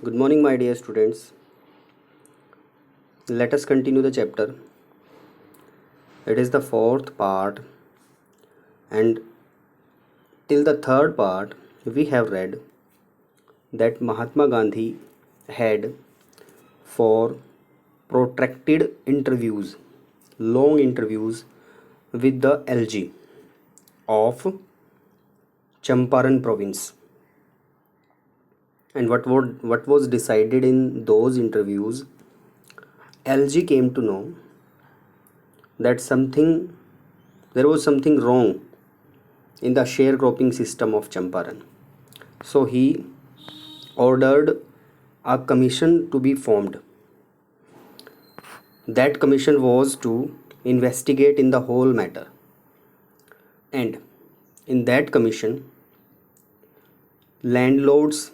Good morning, my dear students. Let us continue the chapter. It is the fourth part, and till the third part, we have read that Mahatma Gandhi had four protracted interviews, long interviews with the LG of Champaran province. And what was decided in those interviews, LG came to know that there was something wrong in the sharecropping system of Champaran. So he ordered a commission to be formed. That commission was to investigate in the whole matter. And in that commission, landlords,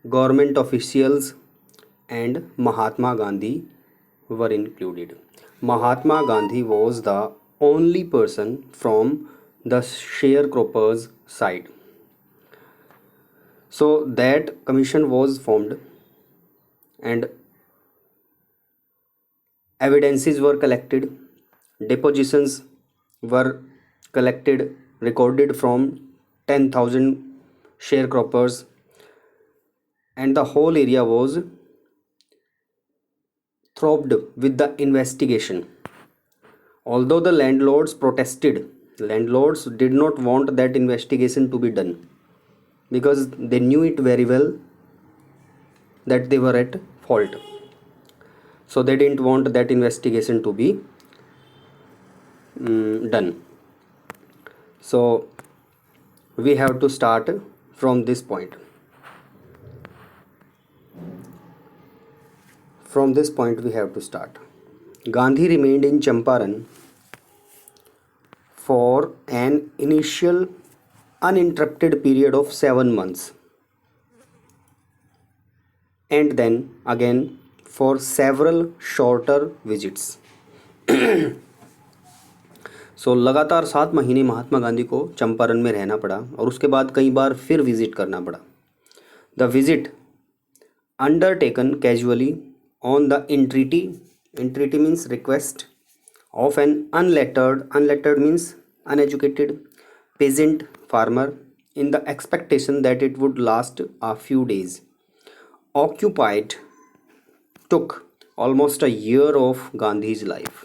government officials, and Mahatma Gandhi were included. Mahatma Gandhi was the only person from the sharecroppers' side. So that commission was formed, and evidences were collected, depositions were collected, recorded from 10,000 sharecroppers, and the whole area was throbbed with the investigation. Although the landlords protested, landlords did not want that investigation to be done because they knew it very well that they were at fault. So they didn't want that investigation to be done. So we have to start from this point. From this point we have to start. Gandhi remained in Champaran for an initial uninterrupted period of 7 months, and then again for several shorter visits. सो लगातार 7 महीने महात्मा गांधी को चंपारण में रहना पड़ा और उसके बाद कई बार फिर विजिट करना पड़ा. The visit undertaken casually on the entreaty means request of an unlettered means uneducated peasant farmer, in the expectation that it would last a few days, occupied took almost a year of Gandhi's life.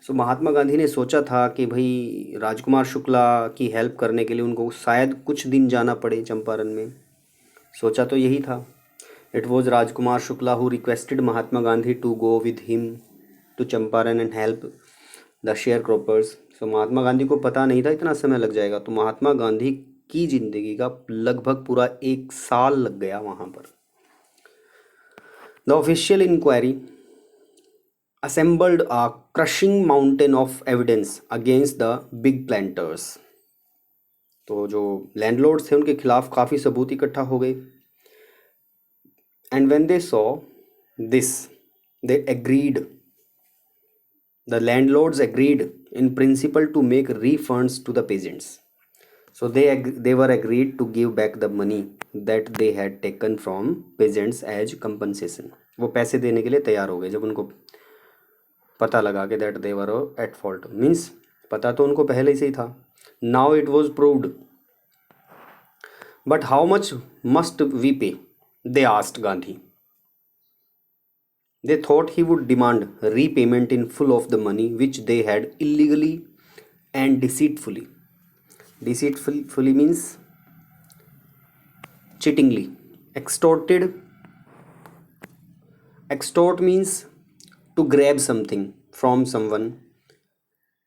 सो महात्मा गांधी ने सोचा था कि भाई राजकुमार शुक्ला की help करने के लिए उनको शायद कुछ दिन जाना पड़े चंपारण में. सोचा तो यही था. It was Rajkumar Shukla who requested Mahatma Gandhi to go with him to Champaran and help the sharecroppers. So Mahatma Gandhi को पता नहीं था इतना समय लग जाएगा, तो महात्मा गांधी की जिंदगी का लगभग पूरा 1 साल लग गया वहाँ पर. The official inquiry assembled a crushing mountain of evidence against the big planters. तो जो लैंडलॉर्ड्स थे उनके खिलाफ काफ़ी सबूत इकट्ठा हो गए. And when they saw this, they agreed. The landlords agreed in principle to make refunds to the peasants. So they were agreed to give back the money that they had taken from peasants as compensation. वो पैसे देने के लिए तैयार हो गए जब उनको पता लगा कि that they were at fault. Means पता तो उनको पहले से ही था. Now it was proved. But how much must we pay? They asked Gandhi. They thought he would demand repayment in full of the money which they had illegally and deceitfully. Deceitfully means cheatingly. Extorted. Extort means to grab something from someone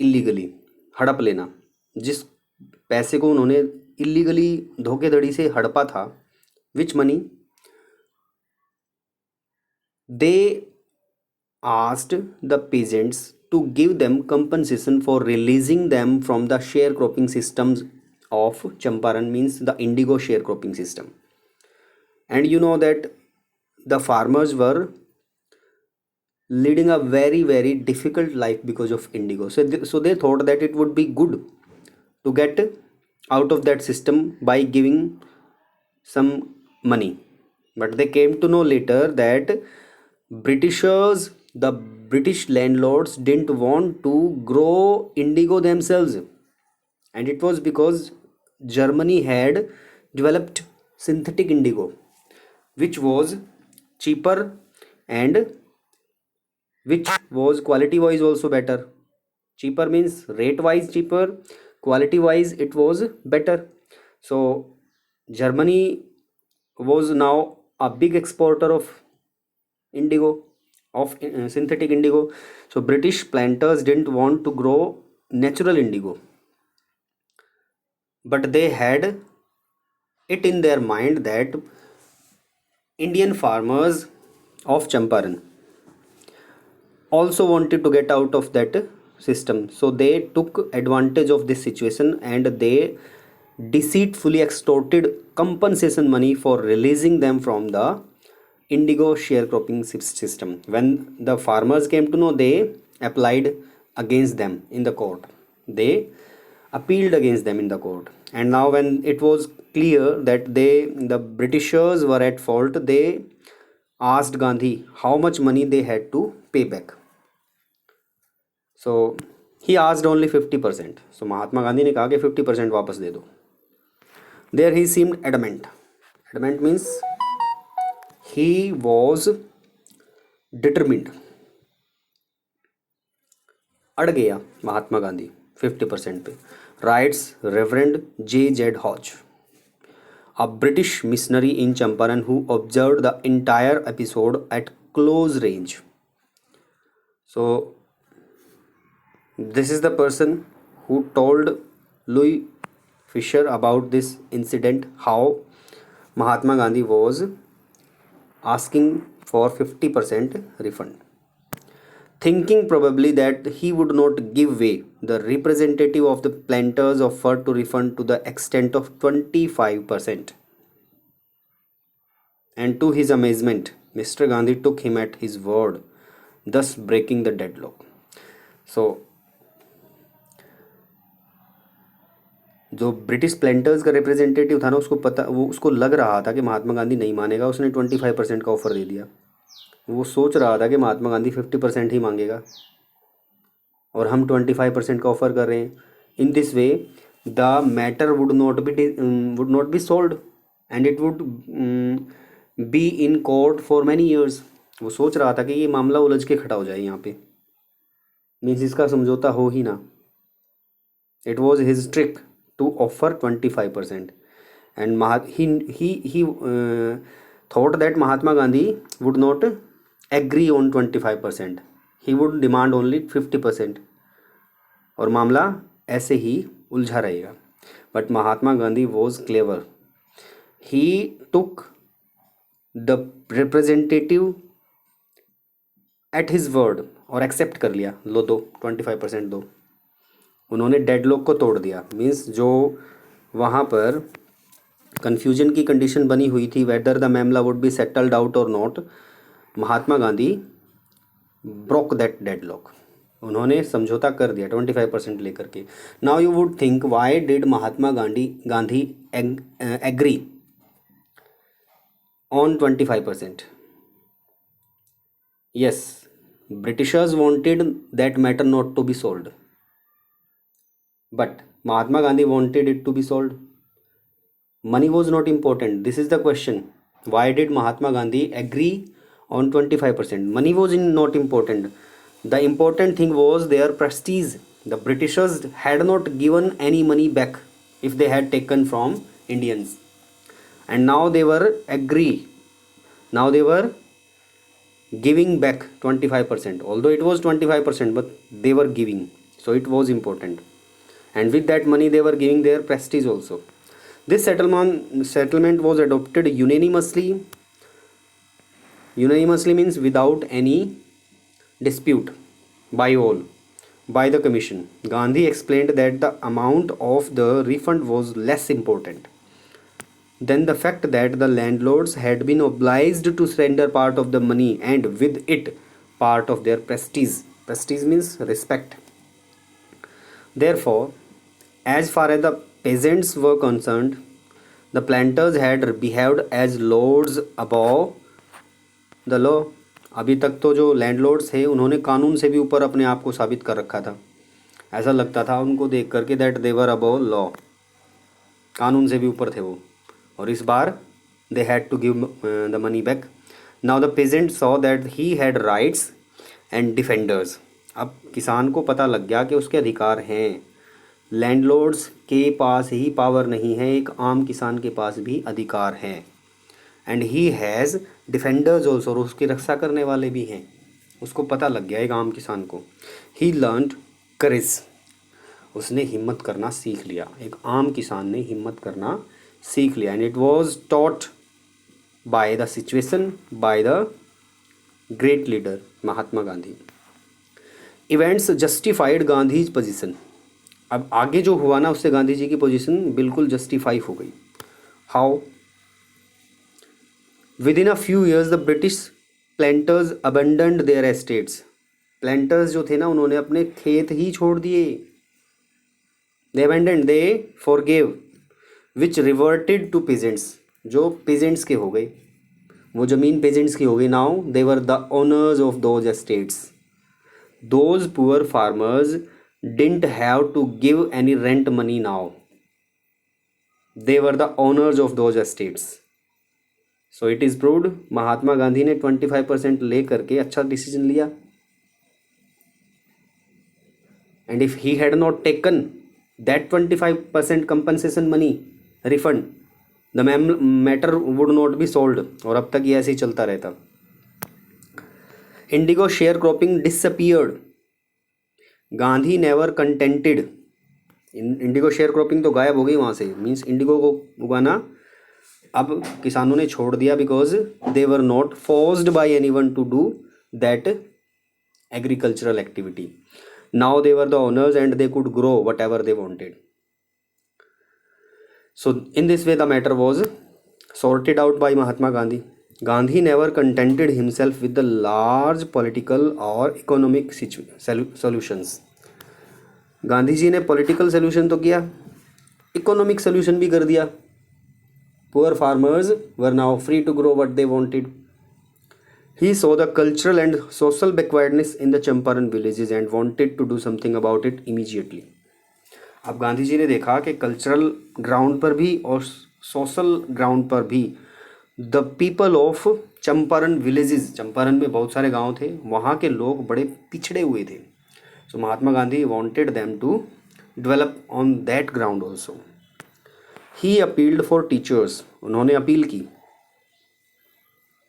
illegally. हड़प लेना. जिस पैसे को उन्होंने illegally धोखेधड़ी से हड़पा था, which money? They asked the peasants to give them compensation for releasing them from the sharecropping systems of Champaran, means the indigo sharecropping system. And you know that the farmers were leading a very difficult life because of indigo. So they thought that it would be good to get out of that system by giving some money. But they came to know later that Britishers, the British landlords, didn't want to grow indigo themselves, and it was because Germany had developed synthetic indigo, which was cheaper and which was quality wise also better. Cheaper means rate wise cheaper, quality wise it was better. So Germany was now a big exporter of indigo, of synthetic indigo. So British planters didn't want to grow natural indigo, but they had it in their mind that Indian farmers of Champaran also wanted to get out of that system. So they took advantage of this situation and they deceitfully extorted compensation money for releasing them from the indigo sharecropping system. When the farmers came to know, they applied against them in the court. They appealed against them in the court. And now when it was clear that the Britishers were at fault, they asked Gandhi how much money they had to pay back. So he asked only 50%. So महात्मा गांधी ने कहा कि 50% वापस दे दो. There he seemed adamant. Adamant means he was determined. अड़ गया महात्मा गांधी 50% पे. Writes Reverend J. Z. Hodge, a British missionary in Champaran who observed the entire episode at close range. So this is the person who told Louis Fisher about this incident, how Mahatma Gandhi was asking for 50% refund. Thinking probably that he would not give way, the representative of the planters offered to refund to the extent of 25%. And to his amazement, Mr. Gandhi took him at his word, thus breaking the deadlock. So जो British प्लेंटर्स का representative था ना, उसको पता, वो उसको लग रहा था कि महात्मा गांधी नहीं मानेगा. उसने 25% का ऑफर दे दिया. वो सोच रहा था कि महात्मा गांधी 50% ही मांगेगा और हम 25% का ऑफर कर रहे हैं. In this way the matter would not be sold and it would be in court for many years. वो सोच रहा था कि ये मामला उलझ के खड़ा हो जाए यहाँ पे, मीन्स इसका समझौता हो ही ना. It was his trick to offer 25%, and he thought that Mahatma Gandhi would not agree on 25%. he would demand only 50% और मामला ऐसे ही उलझा रहेगा. But Mahatma Gandhi was clever. He took the representative at his word और accept कर लिया. लो दो 25% दो. उन्होंने डेडलॉक को तोड़ दिया. मीन्स जो वहाँ पर कन्फ्यूजन की कंडीशन बनी हुई थी, वेदर द मामला वुड बी सेटल्ड आउट और not, Mahatma Gandhi broke that deadlock. उन्होंने समझौता कर दिया 25% लेकर के. Now you would think why did Mahatma Gandhi agree on 25%? Yes, Britishers wanted that matter not to be sold, but Mahatma Gandhi wanted it to be sold. Money was not important. This is the question. Why did Mahatma Gandhi agree on 25%? Money was not important. The important thing was their prestige. The Britishers had not given any money back if they had taken from Indians. And now they were Now they were giving back 25%. Although it was 25%, but they were giving. So it was important. And with that money they were giving their prestige also. This settlement was adopted unanimously. Unanimously means without any dispute by all, by the commission. Gandhi explained that the amount of the refund was less important than the fact that the landlords had been obliged to surrender part of the money and with it part of their prestige. Prestige means respect. Therefore, as far as the peasants were concerned, the planters had behaved as lords above the law. अभी तक तो जो landlords थे उन्होंने कानून से भी ऊपर अपने आप को साबित कर रखा था। ऐसा लगता था उनको देख करके that they were above law, कानून से भी ऊपर थे वो। और इस बार they had to give the money back. Now the peasant saw that he had rights and defenders. अब किसान को पता लग गया कि उसके अधिकार हैं। लैंडलॉर्ड्स के पास ही पावर नहीं है, एक आम किसान के पास भी अधिकार हैं। And he has defenders also, और उसकी रक्षा करने वाले भी हैं। उसको पता लग गया एक आम किसान को। ही लर्नड करेज, उसने हिम्मत करना सीख लिया। एक आम किसान ने हिम्मत करना सीख लिया। And it was taught by the situation by the great leader Mahatma Gandhi. Events justified Gandhi's position. अब आगे जो हुआ ना उससे गांधी जी की पोजीशन बिल्कुल जस्टिफाई हो गई। How? Within a few years the British planters abandoned their estates. Planters जो थे ना उन्होंने अपने खेत ही छोड़ दिए। They abandoned, they forgive, which reverted to peasants, जो पेजेंट्स के हो गए, वो ज़मीन पेजेंट्स की हो गई। Now they were the owners of those estates. Those poor farmers didn't have to give any rent money now, they were the owners of those estates. So it is proved Mahatma Gandhi ने 25% ले करके अच्छा decision लिया। And if he had not taken that 25% compensation money refund, the matter would not be sold. और अब तक ये ऐसे ही चलता रहता। Indigo share cropping disappeared, Gandhi never contented. Indigo share cropping तो गायब हो गई वहाँ से, मीन्स इंडिगो को उगाना अब किसानों ने छोड़ दिया। Because they were not forced by anyone to do that agricultural activity. Now they were the owners and they could grow whatever they wanted. So in this way the matter was sorted out by Mahatma Gandhi. Gandhi never contented himself with the large political or economic solutions. Gandhi ji ने political solution तो किया, economic solution भी कर दिया। Poor farmers were now free to grow what they wanted. He saw the cultural and social backwardness in the Champaran villages and wanted to do something about it immediately. अब गांधी जी ने देखा कि cultural ground पर भी और social ground पर भी the people of Champaran villages, Champaran में बहुत सारे गांव थे, वहाँ के लोग बड़े पिछड़े हुए थे। So Mahatma Gandhi wanted them to develop on that ground also. He appealed for teachers, उन्होंने अपील की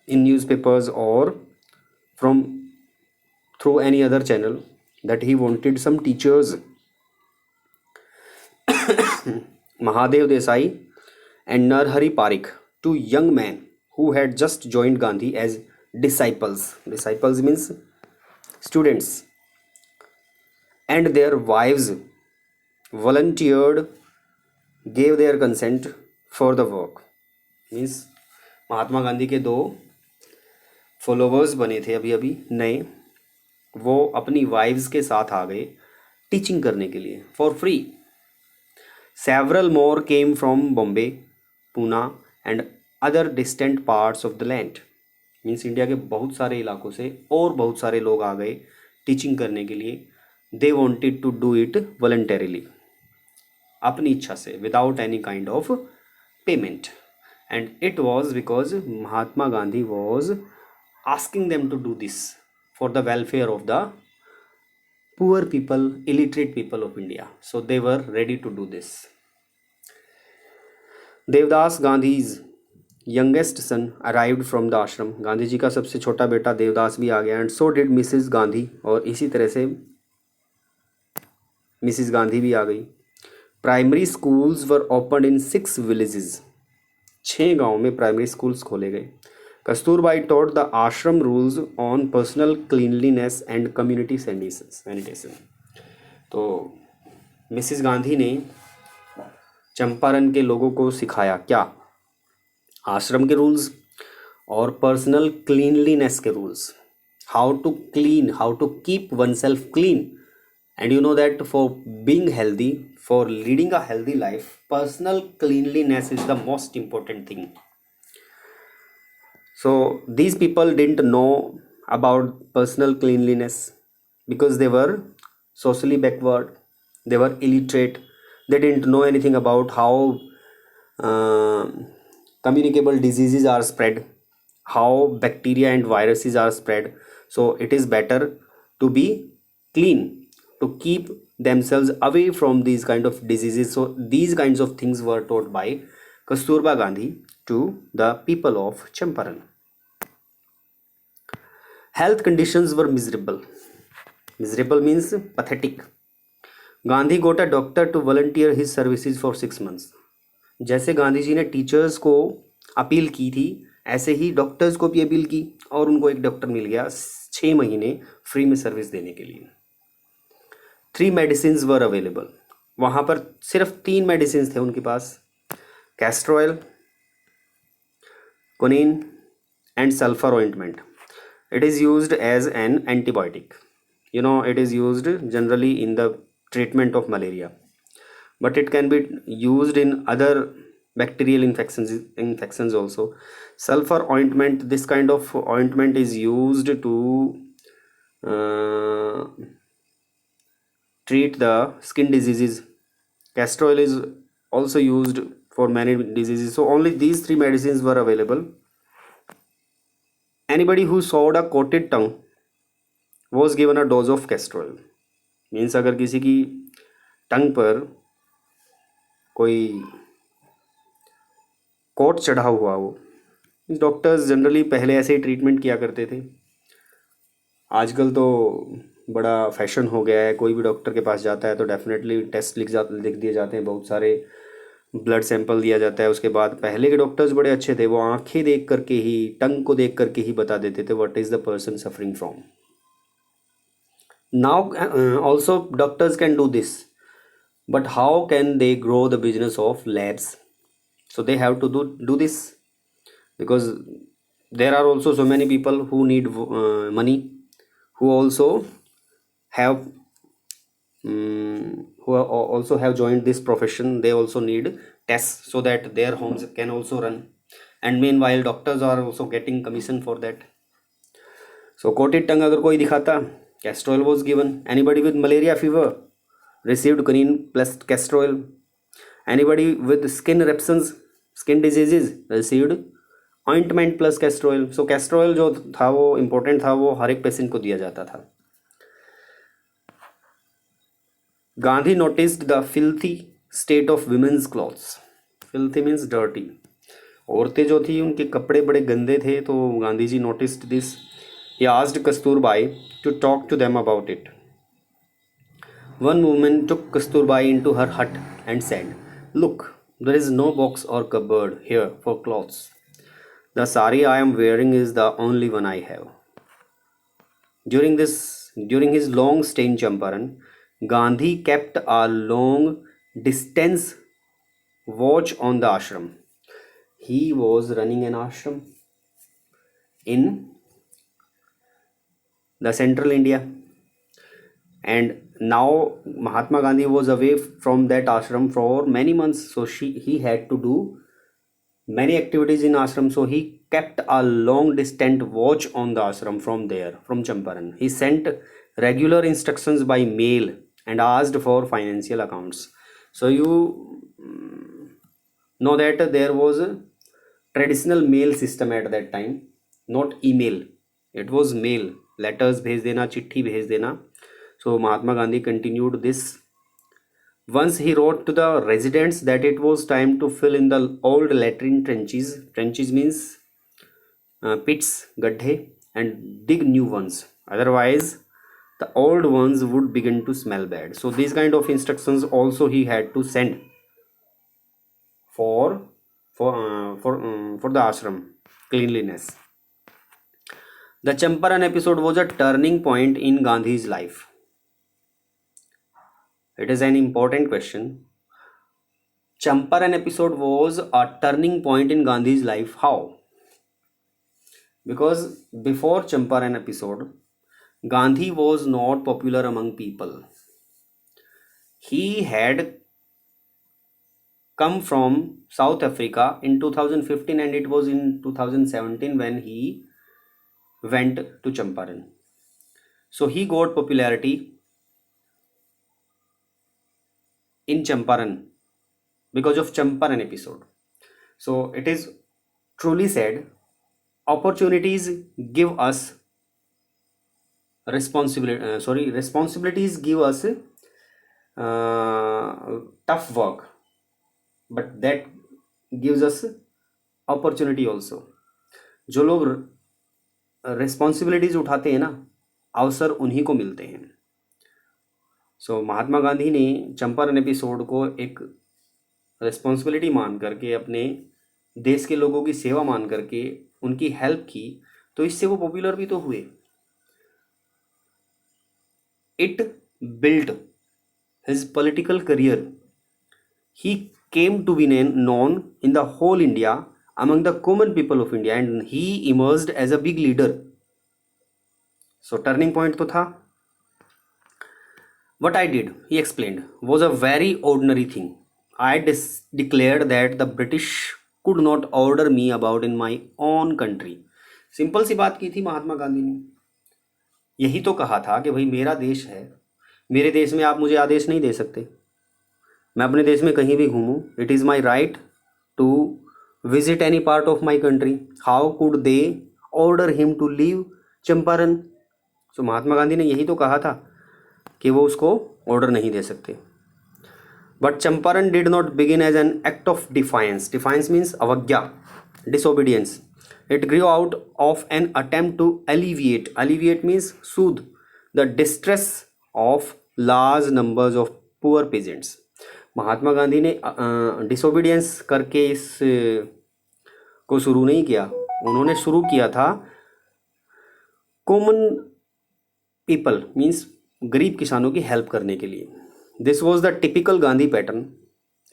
इन न्यूज़पेपर्स और from through any other channel that he wanted some teachers. Mahadev Desai and Narhari Parikh, two young men who had just joined Gandhi as disciples. Disciples means students. And their wives volunteered, gave their consent for the work. Means Mahatma Gandhi के दो followers बने थे अभी अभी नए, वो अपनी wives के साथ आ गए टीचिंग करने के लिए for free. Several more came from Bombay, Pune and other distant parts of the land. Means India के बहुत सारे इलाकों से और बहुत सारे लोग आ गए टीचिंग करने के लिए। They wanted to do it voluntarily, अपनी इच्छा से, without any kind of payment. And it was because Mahatma Gandhi was asking them to do this for the welfare of the poor people, illiterate people of India. So they were ready to do this. Devdas Gandhi's youngest son arrived from the आश्रम। गांधी जी का सबसे छोटा बेटा देवदास भी आ गया। And so did Mrs Gandhi, और इसी तरह से मिसिस गांधी भी आ गई। प्राइमरी स्कूल्स वर ओपनड इन 6 विलेजेस, 6 गाँव में प्राइमरी स्कूल्स खोले गए। कस्तूरबाई टॉट द आश्रम rules on personal cleanliness and community sanitation. तो मिसिस गांधी ने चंपारण के लोगों को सिखाया क्या? आश्रम के रूल्स और पर्सनल क्लीनलीनेस के rules. How to clean, how to keep oneself clean. And you know that for being healthy, for leading a healthy life, Personal cleanliness is the most important thing. So these people didn't know about personal cleanliness because they were socially backward, they were illiterate, they didn't know anything about how uh, communicable diseases are spread, how bacteria and viruses are spread. So it is better to be clean, to keep themselves away from these kind of diseases. So these kinds of things were taught by Kasturba Gandhi to the people of Champaran. Health conditions were miserable. Miserable means pathetic. Gandhi got a doctor to volunteer his services for 6 months. जैसे गांधी जी ने teachers को appeal की थी, ऐसे ही doctors को भी appeal की और उनको एक डॉक्टर मिल गया 6 महीने फ्री में सर्विस देने के लिए. 3 मेडिसिन वर अवेलेबल. वहाँ पर सिर्फ 3 मेडिसिन थे उनके पास. Castor oil, quinine and sulphur ointment. It is used as an antibiotic. It is used generally in the treatment of malaria, but it can be used in other bacterial infections also. Sulfur ointment, this kind of ointment is used to uh, treat the skin diseases. Castor oil is also used for many diseases. So only these 3 medicines were available. Anybody who sowed a coated tongue was given a dose of castor oil. Means अगर किसी की टंग पर कोई coat चढ़ा हुआ हो, doctors generally पहले ऐसे ही ट्रीटमेंट किया करते थे. आजकल तो बड़ा फैशन हो गया है, कोई भी डॉक्टर के पास जाता है तो डेफिनेटली टेस्ट लिख दिए जाते हैं, बहुत सारे ब्लड सैंपल दिया जाता है. उसके बाद पहले के डॉक्टर्स बड़े अच्छे थे, वो आंखें देख करके ही, टंग को देख करके ही बता देते थे what is the person suffering from. Now also doctors can do this, but how can they grow the business of labs? So they have to do this because there are also so many people who need money, who also have also have joined this profession. They also need tests so that their homes can also run, and meanwhile doctors are also getting commission for that. So coated tongue अगर कोई दिखाता, castor oil was given. Anybody with malaria fever received quinine plus castor oil. Anybody with skin eruptions, skin diseases received ointment plus castor oil. So castor oil जो था वो important था, वो हर एक patient को दिया जाता था. Gandhi noticed the filthy state of women's clothes. Filthy means dirty. औरतें जो थी उनके कपड़े बड़े गंदे थे, तो Gandhi ji noticed this. He asked Kasturbai to talk to them about it. One woman took Kasturbai into her hut and said, "Look, there is no box or cupboard here for clothes. The sari I am wearing is the only one I have." During his long stay in Champaran, Gandhi kept a long distance watch on the ashram. He was running an ashram in the central India, and now Mahatma Gandhi was away from that ashram for many months, so he had to do many activities in ashram. So he kept a long distance watch on the ashram from there, from Champaran. He sent regular instructions by mail and asked for financial accounts. So you know that there was a traditional mail system at that time, not email. It was mail, letters भेज देना, चिट्ठी भेज देना. So Mahatma Gandhi continued this. Once he wrote to the residents that it was time to fill in the old latrine trenches. Trenches means pits, gadhe, and dig new ones. Otherwise, the old ones would begin to smell bad. So these kind of instructions also he had to send for the ashram cleanliness. The Champaran episode was a turning point in Gandhi's life. It is an important question. Champaran episode was a turning point in Gandhi's life. How? Because before Champaran episode, Gandhi was not popular among people. He had come from South Africa in 2015, and it was in 2017 when he went to Champaran. So he got popularity in Champaran because of Champaran episode. So it is truly said, opportunities give us responsibilities give us tough work, but that gives us opportunity also. जो लोग responsibilities उठाते हैं ना, अवसर उन्हीं को मिलते हैं. सो महात्मा गांधी ने चंपारण एपिसोड को एक रिस्पॉन्सिबिलिटी मान करके, अपने देश के लोगों की सेवा मान करके उनकी हेल्प की, तो इससे वो पॉपुलर भी तो हुए. It built his political career. He came to be known in the whole India among the common people of India, and he emerged as a big leader. So turning point तो था. What I did, he explained, was a very ordinary thing. I declared that the British could not order me about in my own country. Simple सी बात की थी महात्मा गांधी ने. यही तो कहा था कि भाई मेरा देश है, मेरे देश में आप मुझे आदेश नहीं दे सकते. मैं अपने देश में कहीं भी घूमूं. It is my right to visit any part of my country. How could they order him to leave Champaran. So Mahatma Gandhi ने यही तो कहा था कि वो उसको ऑर्डर नहीं दे सकते. But Champaran did not begin as an act of defiance. Defiance means अवज्ञा, disobedience. It grew out of an attempt to alleviate means soothe the distress of large numbers of poor peasants. Mahatma Gandhi ने disobedience करके इस को शुरू नहीं किया. उन्होंने शुरू किया था कॉमन पीपल मीन्स गरीब किसानों की हेल्प करने के लिए. This was the typical Gandhi pattern.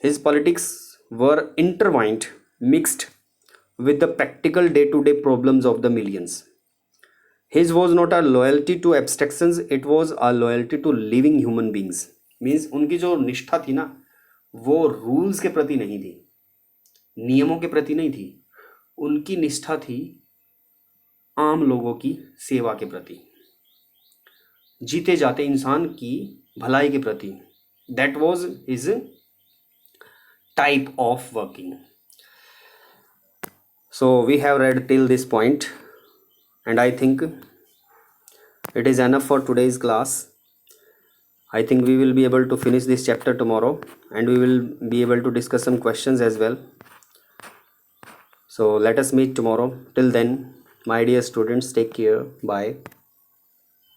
His politics were intertwined, mixed with the practical day-to-day problems of the millions. His was not a loyalty to abstractions, it was a loyalty to living human beings. Means उनकी जो निष्ठा थी ना, वो rules के प्रति नहीं थी, नियमों के प्रति नहीं थी. उनकी निष्ठा थी आम लोगों की सेवा के प्रति, जीते जाते इंसान की भलाई के प्रति. That was his type of working. So we have read till this point, and I think it is enough for today's class. I think we will be able to finish this chapter tomorrow, and we will be able to discuss some questions as well. So let us meet tomorrow. Till then, my dear students, take care. Bye.